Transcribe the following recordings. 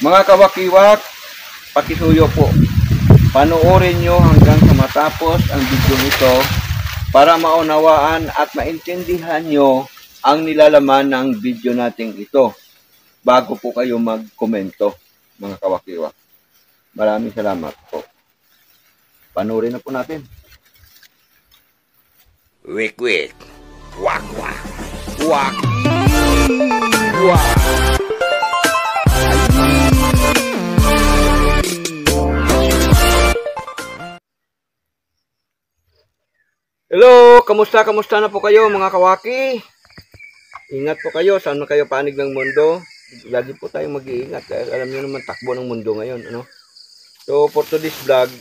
Mga kawakiwak, pakisuyo po. Panoorin nyo hanggang sa matapos ang video nito para maunawaan at maintindihan nyo ang nilalaman ng video nating ito bago po kayo magkomento, mga kawakiwak. Maraming salamat po. Panoorin na po natin. Wik wik, wak wak, wak wak. Hello, kamusta na po kayo mga kawaki? Ingat po kayo, saan na kayo panig ng mundo. Lagi po tayong mag-iingat dahil alam niyo naman takbo ng mundo ngayon, ano? So for today's vlog,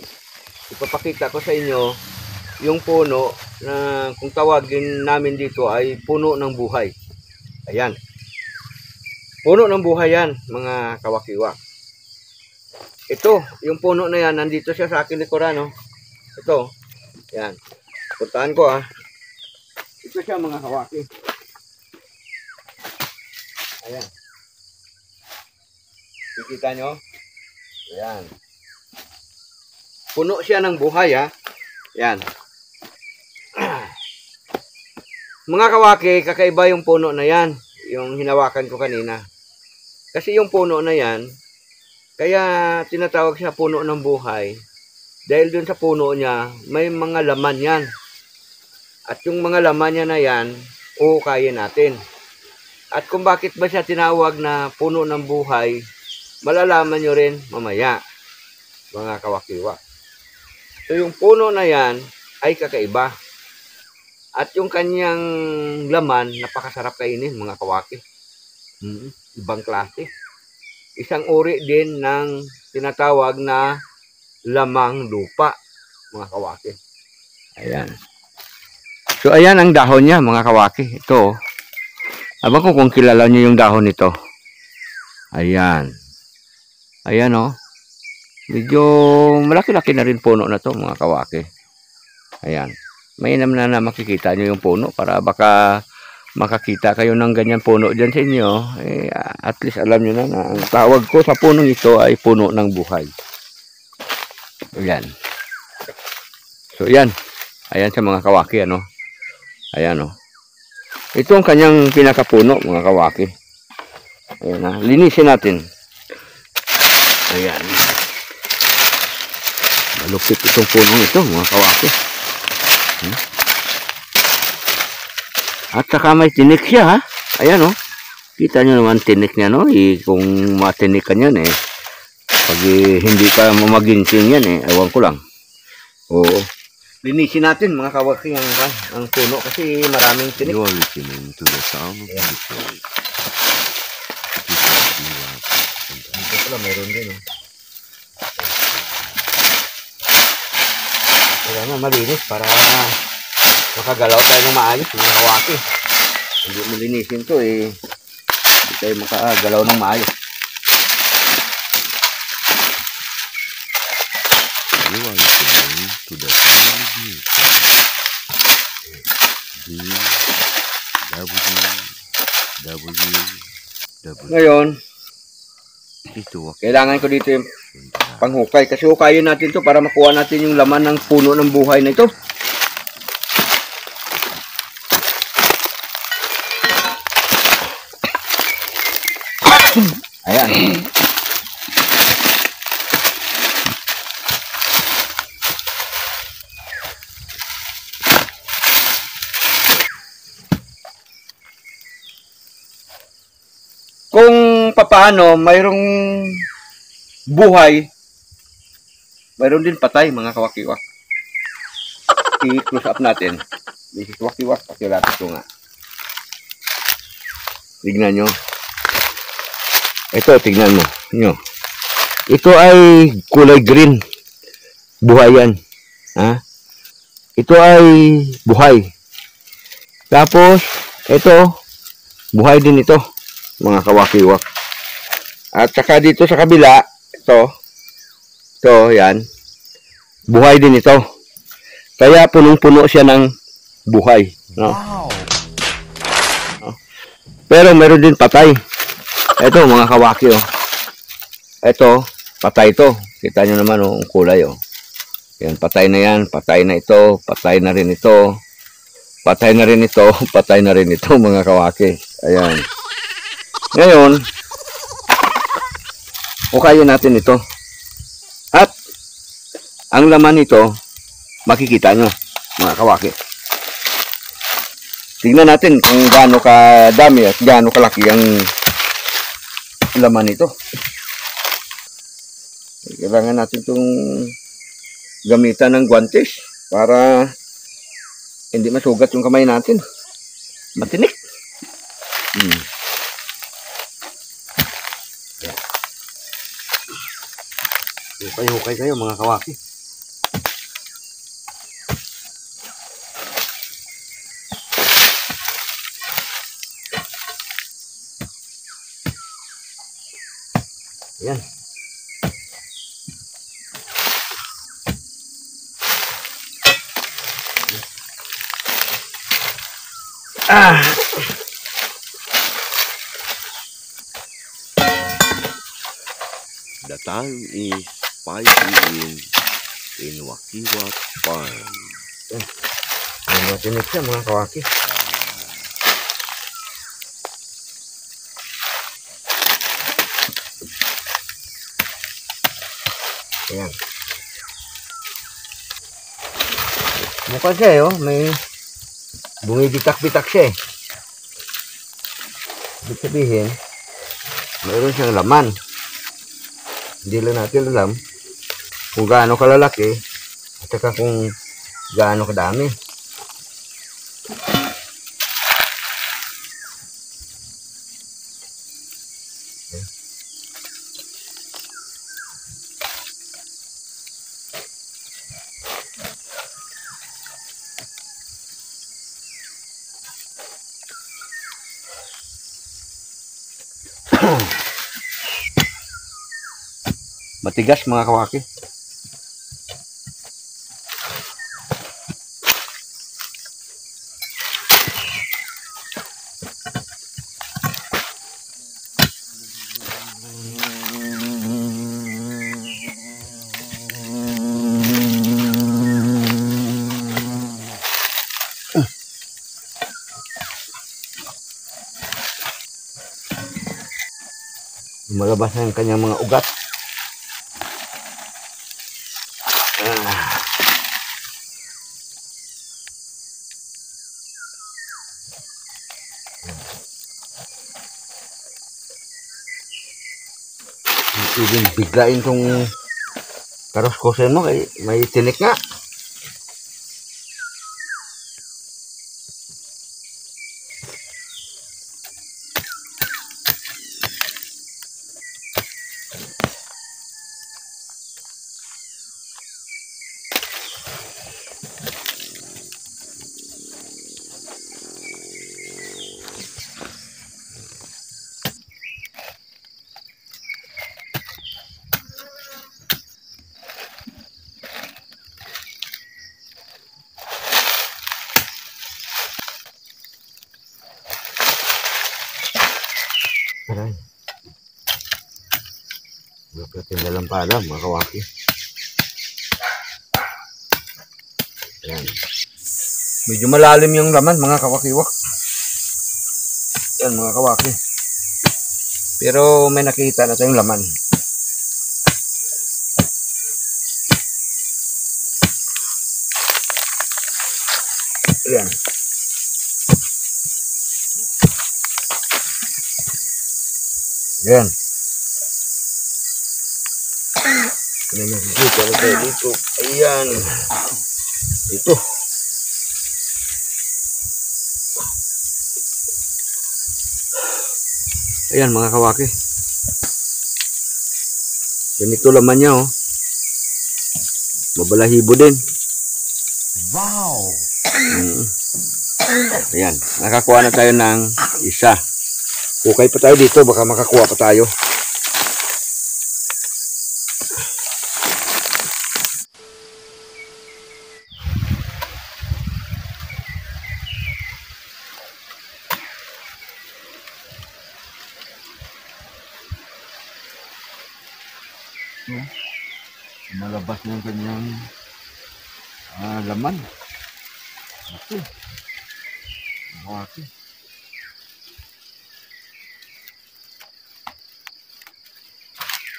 ipapakita ko sa inyo yung puno na kung tawagin namin dito ay puno ng buhay. Ayan. Puno ng buhay yan, mga kawakiwa. Ito, yung puno na yan, nandito siya sa akin likuran, no? Ito, yan. Puntahan ko, Ito siya, mga kawaki. Ayan. Kikita nyo? Ayan. Puno siya ng buhay, Ayan. Mga kawaki, kakaiba yung puno na yan. Yung hinawakan ko kanina. Kasi yung puno na yan, kaya tinatawag siya puno ng buhay. Dahil dun sa puno niya, may mga laman yan. At yung mga laman niya na yan, uukayin natin. At kung bakit ba siya tinawag na puno ng buhay, malalaman nyo rin mamaya, mga kawakiwa. So yung puno na yan ay kakaiba. At yung kanyang laman, napakasarap kainin, mga kawaki. Ibang klase. Isang uri din ng tinatawag na lamang lupa, mga kawaki. Ayan. So ayan ang dahon niya, mga kawaki. Ito. Abang ko kung kilala niyo yung dahon nito. Ayan. Ayan, Medyo malaki-laki na rin puno na to, mga kawaki. Ayan. Mainam na makikita nyo yung puno para baka makakita kayo ng ganyan puno dyan sa inyo. At least alam nyo na ang tawag ko sa punong ito ay puno ng buhay. Ayan. So ayan. Ayan sa mga kawaki, Ayan, Ito ang kanyang pinakapuno, mga kawaki. Ayan, linisin natin. Ayan. Malupit itong punong ito, mga kawaki. At saka may tinik siya, Ayan, Kita nyo naman tinik niya, Kung matinik ka yan, pag hindi ka mamaginsing yan, ewan ko lang. Oo. Linisin natin, mga kawaki, ang puno kasi maraming tinik. You are listening to the sound of music. Dito pala, mayroon din, Kailangan malinis para makagalaw tayo ng maayos, mga kawaki. Hindi mo linisin to, hindi tayo makagalaw ng maayos. You are listening to the sound of music. Ngayon, kailangan ko dito yung panghukay kasi hukayin natin to para makuha natin yung laman ng puno ng buhay na ito. Ayan. Kung papaano, mayroong buhay, mayroon din patay, mga kawakiwak. I-close up natin. This is wakiwak, pakilapit ko nga. Tignan nyo. Ito, tignan mo. Ito ay kulay green. Buhay yan. Ito ay buhay. Tapos, ito, buhay din ito, mga kawakiwak. At saka dito sa kabila, ito, yan, buhay din ito. Kaya punong-puno siya ng buhay. Wow. Pero meron din patay. Ito, mga kawaki, Ito, patay to. Kita nyo naman oh, ang kulay oh. Yan, patay na yan. Patay na ito. Patay na rin ito. Patay na rin ito. Patay na rin ito mga kawaki. Ayan. Ngayon, hukayin natin ito. At, ang laman nito, makikita nyo mga kawaki. Tingnan natin kung gaano kadami at gaano kalaki ang laman nito. Kailangan natin itong gamitan ng guantes para hindi masugat yung kamay natin. Matinik. Hukay-hukay kayo mga kawaki. Ayan. The time is 5 p.m. in Wakiwak Farm. Ayan, matinik siya mga kawaki. Ayan. Mukha siya eh, oh. May bumibitak-bitak siya eh. Ibig sabihin, mayroon siyang laman. Hindi lang natin alam kung gaano kalalaki at saka kung gaano kadami. Matigas mga kawaki. Malabas na yung kanyang mga ugat. Ibig biglain tong karoskosen mo kay may tinik nga. Aray. Natin dalang pala mga kawaki. Ayan. Medyo malalim yung laman mga kawakiwak. Yan mga kawaki. Pero may nakita na tayong laman. Ayan. Ayan. Ano nakikita na tayo dito. Ayan. Ito. Ayan mga kawaki. Ganito laman niya oh. Mabalahibo din. Wow! Ayan. Nakakuha na tayo ng isa. Okay pa tayo dito. Baka makakuha pa tayo. No? Malabas na yung kanyang laman. Ito. Kawaki.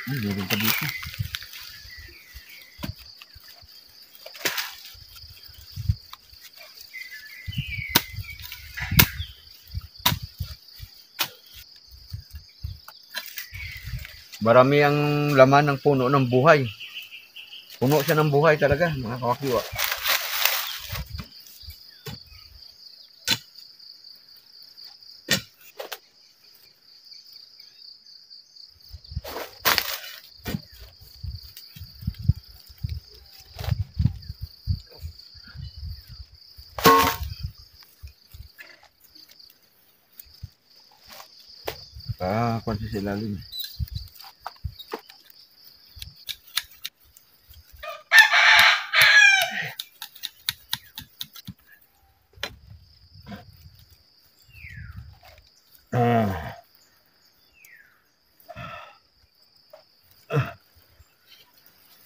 Meron pa dito. Marami ang laman ng puno ng buhay. Puno siya ng buhay talaga, mga kawakiwa. Kung sa ilalim.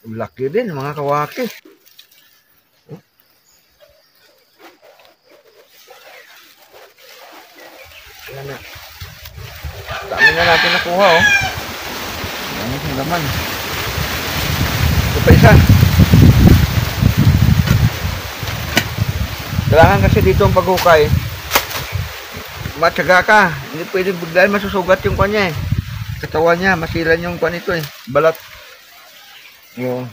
Laki din mga kawaki. Ayan na. Dami na natin nakuha, oh. Dami ng laman. Ito pa isa. Kailangan kasi dito ang paghukay. Matyaga ka. Hindi pwede dahil masusugat yung kanya eh. Katawan niya, masilan yung kwan ito eh. Balat. Yung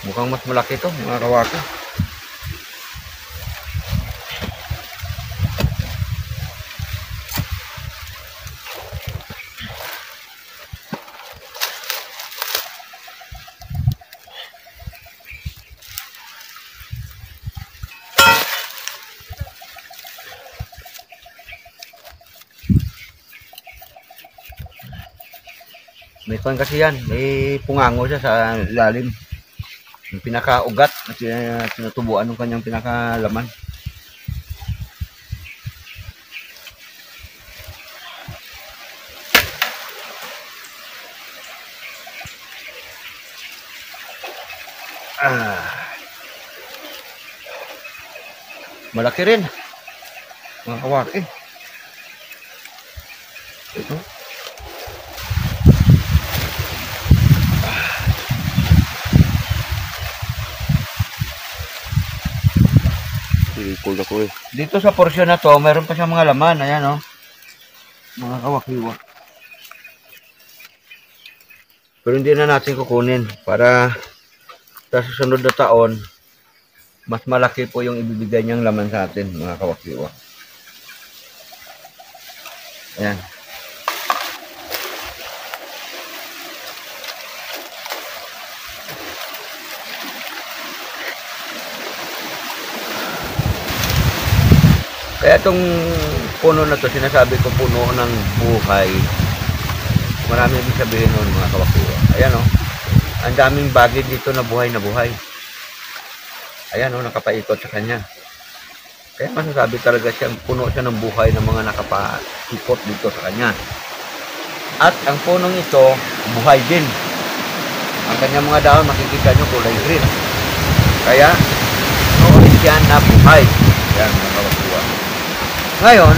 mukhang mas malaki ito, mga kawaki. May kwan kasi yan, may pungango siya sa ilalim. Yung pinakaugat at sinutubuan ng kanyang pinakalaman. Malaki rin mga kawaki. Ito. Dito sa porsyon na to, meron pa siyang mga laman. Ayan, oh. Mga kawakiwa. Pero hindi na natin kukunin para sa susunod na taon, mas malaki po yung ibibigay niyang laman sa atin, mga kawakiwa. Ayan. Kaya itong puno na to, sinasabi ko puno ng buhay. Marami ibig sabihin nun, mga kawakiwa. Ayan, oh. Ang daming bagay dito na buhay na buhay. Ayan, oh, nakapaikot sa kanya. Kaya masasabi talaga siyang puno siya ng buhay ng mga nakapaikot dito sa kanya. At ang punong ito, buhay din. Ang kanyang mga dahon, makikita nyo kulay green. Kaya, noon siya na buhay. Ayan, mga kawakiwa. Ngayon,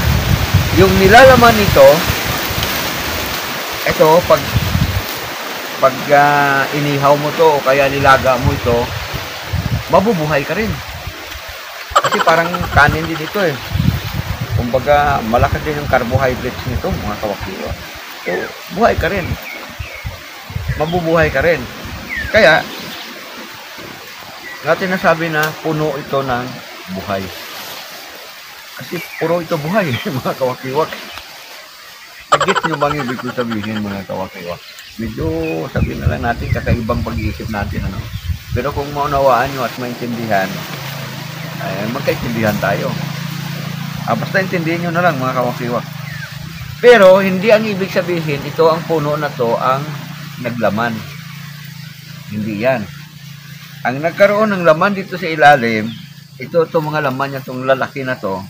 yung nilalaman nito, ito, pag inihaw mo to o kaya nilaga mo ito, mabubuhay ka rin. Kasi parang kanin din ito eh. Kumbaga, malakas din yung carbohydrates nito, mga kawakiwa. So, buhay ka rin. Mabubuhay ka rin. Kaya, natin nasabi na puno ito ng buhay. Kasi puro ito buhay, mga kawakiwak. Agit nyo bang ibig ko sabihin, mga kawakiwak? Medyo sabihin na lang natin, kakaibang pag-iisip natin. Ano? Pero kung maunawaan nyo at maintindihan, magkaintindihan tayo. Basta intindihin nyo na lang mga kawakiwak. Pero hindi ang ibig sabihin ito ang puno na to ang naglaman. Hindi yan. Ang nagkaroon ng laman dito sa ilalim, itong mga laman niya, itong lalaki na to,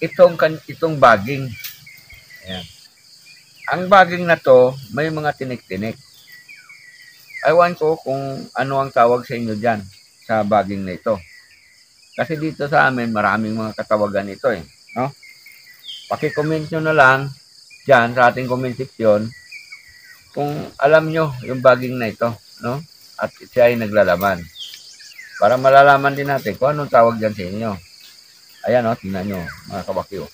itong baging. Ayan. Ang baging na to, may mga tinik-tinik. Ewan ko kung ano ang tawag sa inyo dyan, sa baging na ito. Kasi dito sa amin, maraming mga katawagan ito eh. No? Paki-comment nyo na lang dyan sa ating comment section kung alam nyo yung baging na ito. No? At siya ay naglalaman. Para malalaman din natin kung anong tawag dyan sa inyo. Ayan o, tingnan nyo, mga kawakiw.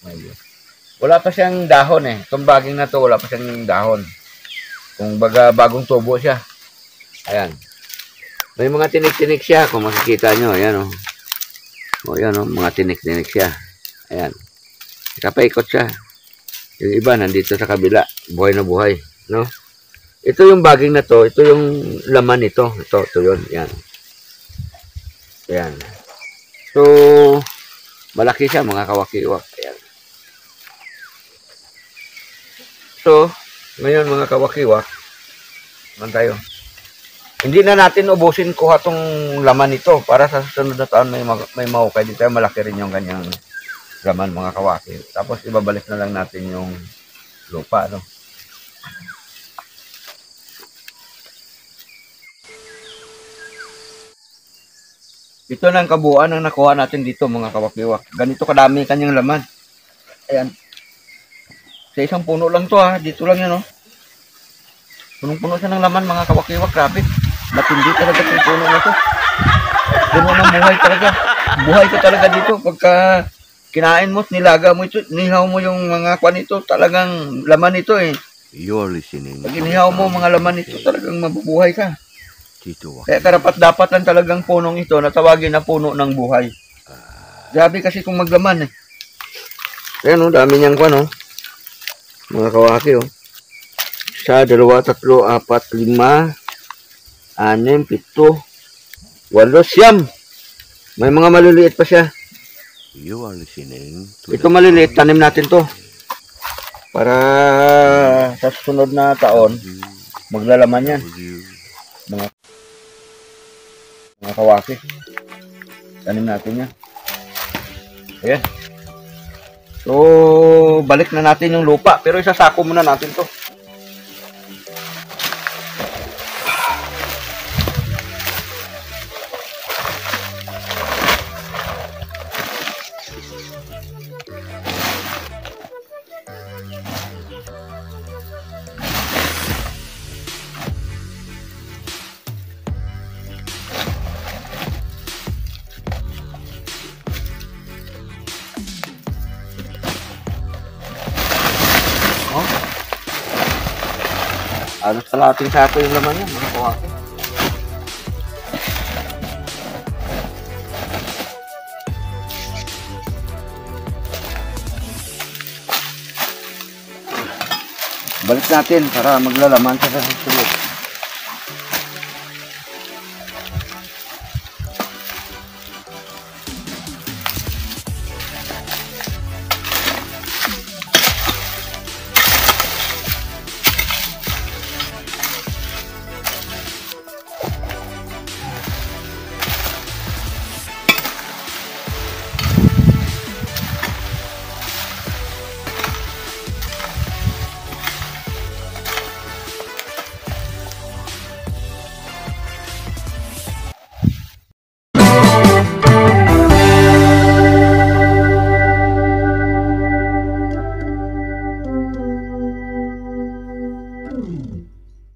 Wala pa siyang dahon eh. Itong baging na to, wala pa siyang dahon. Kung baga bagong tubo siya. Ayan. May mga tinik-tinik siya kung makikita nyo. Ayan o. O yan o, mga tinik-tinik siya. Ayan. Kapaikot siya. Yung iba nandito sa kabila. Buhay na buhay. No? Ito yung baging na to. Ito yung laman nito. Ito yun. Ayan. Ayan. So, malaki siya mga kawakiwak. Ayan. So, ngayon mga kawakiwak, naman tayo. Hindi na natin ubusin kuha tong laman nito para sa susunod na taon may mahukay dito. Malaki rin yung ganyang laman mga kawaki. Tapos ibabalik na lang natin yung lupa. No? Ito na ang kabuuan ang nakuha natin dito mga kawakiwak. Ganito kadami kanyang laman. Ayan. Sa isang puno lang to ha. Dito lang yan, no? Punong-puno siya ng laman mga kawakiwak. Grabe. Matindi talaga itong puno na to. Puno ng buhay talaga. Buhay ka talaga dito. Pagka kinain mo, nilaga mo ito, nihaw mo yung mga kwan ito, talagang laman ito eh. You're listening. Pag inihaw mo mga laman ito, talagang mabubuhay ka. Tito. Kaya karapat-dapat lang talagang punong ito na tawagin na puno ng buhay. Grabe kasi kung maglaman eh. Ayan o, dami niyang kwan o. Mga kawaki o. 1, 2, 3, 4, 5, 6, 7, 8, 9. May mga maliliit pa siya. You are listening to Ito maliliit, tanim natin to. Para sa susunod na taon, maglalaman yan. Mga kawaki. Tanim natin yan. Ayan. So, balik na natin yung lupa. Pero isasako muna natin to. Halos kalating sako yung laman yan, mga kawaki. Balik natin para maglalaman sa susunod.